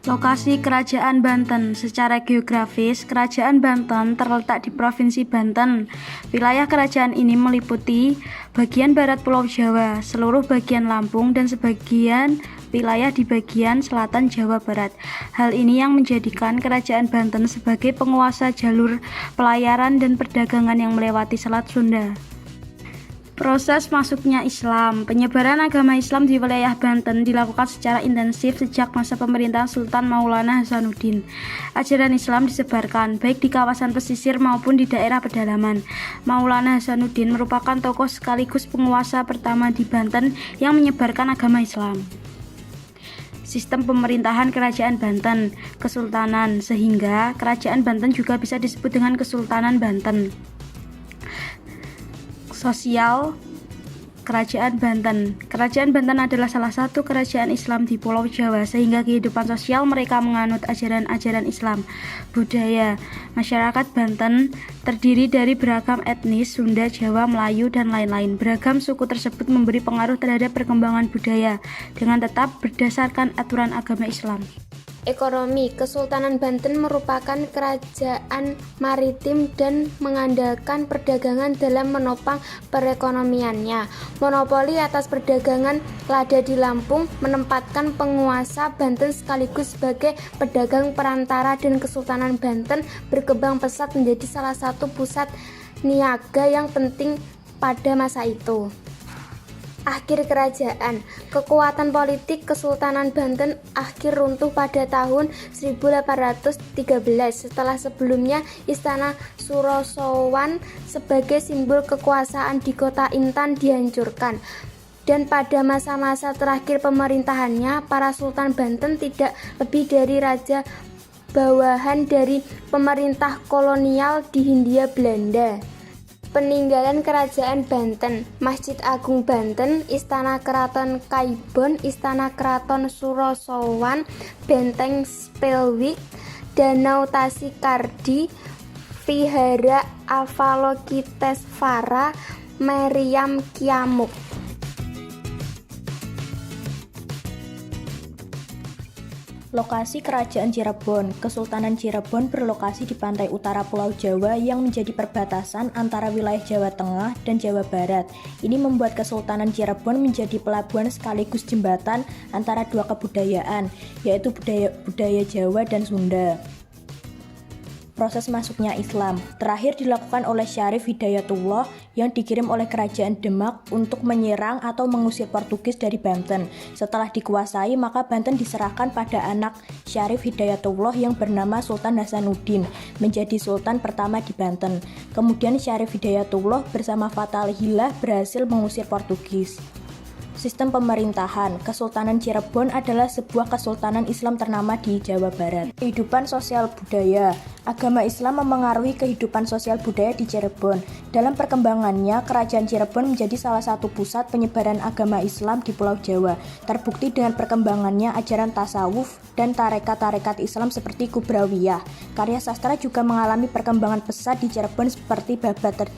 Lokasi Kerajaan Banten. Secara geografis, Kerajaan Banten terletak di Provinsi Banten. Wilayah kerajaan ini meliputi bagian barat Pulau Jawa, seluruh bagian Lampung, dan sebagian wilayah di bagian selatan Jawa Barat. Hal ini yang menjadikan Kerajaan Banten sebagai penguasa jalur pelayaran dan perdagangan yang melewati Selat Sunda. Proses masuknya Islam. Penyebaran agama Islam di wilayah Banten dilakukan secara intensif sejak masa pemerintahan Sultan Maulana Hasanuddin. Ajaran Islam disebarkan baik di kawasan pesisir maupun di daerah pedalaman. Maulana Hasanuddin merupakan tokoh sekaligus penguasa pertama di Banten yang menyebarkan agama Islam. Sistem pemerintahan Kerajaan Banten, Kesultanan, sehingga Kerajaan Banten juga bisa disebut dengan Kesultanan Banten. Sosial Kerajaan Banten. Kerajaan Banten adalah salah satu kerajaan Islam di Pulau Jawa, sehingga kehidupan sosial mereka menganut ajaran-ajaran Islam. Budaya masyarakat Banten terdiri dari beragam etnis, Sunda, Jawa, Melayu, dan lain-lain. Beragam suku tersebut memberi pengaruh terhadap perkembangan budaya dengan tetap berdasarkan aturan agama Islam. Ekonomi. Kesultanan Banten merupakan kerajaan maritim dan mengandalkan perdagangan dalam menopang perekonomiannya. Monopoli atas perdagangan lada di Lampung menempatkan penguasa Banten sekaligus sebagai pedagang perantara, dan Kesultanan Banten berkembang pesat menjadi salah satu pusat niaga yang penting pada masa itu. Akhir kerajaan. Kekuatan politik Kesultanan Banten akhir runtuh pada tahun 1813 setelah sebelumnya Istana Surosowan sebagai simbol kekuasaan di kota Intan dihancurkan. Dan pada masa-masa terakhir pemerintahannya, para Sultan Banten tidak lebih dari raja bawahan dari pemerintah kolonial di Hindia Belanda. Peninggalan Kerajaan Banten. Masjid Agung Banten, Istana Keraton Kaibon, Istana Keraton Surosowan, Benteng Spelwijk, Danau Tasikardi, Vihara Avalokitesvara, Meriam Kiamuk. Lokasi Kerajaan Cirebon. Kesultanan Cirebon berlokasi di pantai utara Pulau Jawa yang menjadi perbatasan antara wilayah Jawa Tengah dan Jawa Barat. Ini membuat Kesultanan Cirebon menjadi pelabuhan sekaligus jembatan antara dua kebudayaan, yaitu budaya Jawa dan Sunda. Proses masuknya Islam terakhir dilakukan oleh Syarif Hidayatullah yang dikirim oleh Kerajaan Demak untuk menyerang atau mengusir Portugis dari Banten. Setelah dikuasai, maka Banten diserahkan pada anak Syarif Hidayatullah yang bernama Sultan Hasanuddin menjadi sultan pertama di Banten. Kemudian Syarif Hidayatullah bersama Fathahillah berhasil mengusir Portugis. Sistem pemerintahan. Kesultanan Cirebon adalah sebuah kesultanan Islam ternama di Jawa Barat. Kehidupan sosial budaya. Agama Islam memengaruhi kehidupan sosial budaya di Cirebon. Dalam perkembangannya, Kerajaan Cirebon menjadi salah satu pusat penyebaran agama Islam di Pulau Jawa. Terbukti dengan perkembangannya ajaran tasawuf dan tarekat-tarekat Islam seperti Kubrawiyah. Karya sastra juga mengalami perkembangan pesat di Cirebon seperti Babat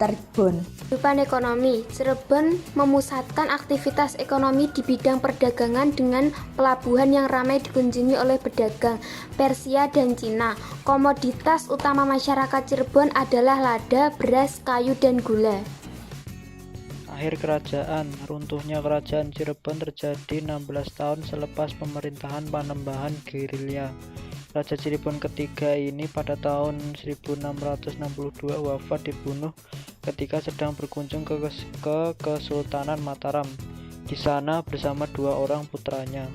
Terjun. Kehidupan ekonomi. Cirebon memusatkan aktivitas ekonomi di bidang perdagangan dengan pelabuhan yang ramai dikunjungi oleh pedagang Persia dan Cina. Komoditas utama masyarakat Cirebon adalah lada, beras, kayu, dan gula. Akhir kerajaan. Runtuhnya Kerajaan Cirebon terjadi 16 tahun selepas pemerintahan Panembahan gerilya. Raja Cirebon ketiga ini pada tahun 1662 wafat dibunuh ketika sedang berkunjung ke Kesultanan Mataram. Di sana bersama dua orang putranya.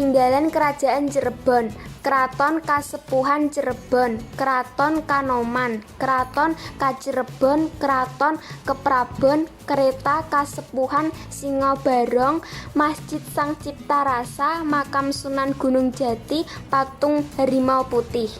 Peninggalan Kerajaan Cirebon. Keraton Kasepuhan Cirebon, Keraton Kanoman, Keraton Kacirebon, Keraton Keprabon, Kereta Kasepuhan Singobarong, Masjid Sang Cipta Rasa, Makam Sunan Gunung Jati, Patung Harimau Putih.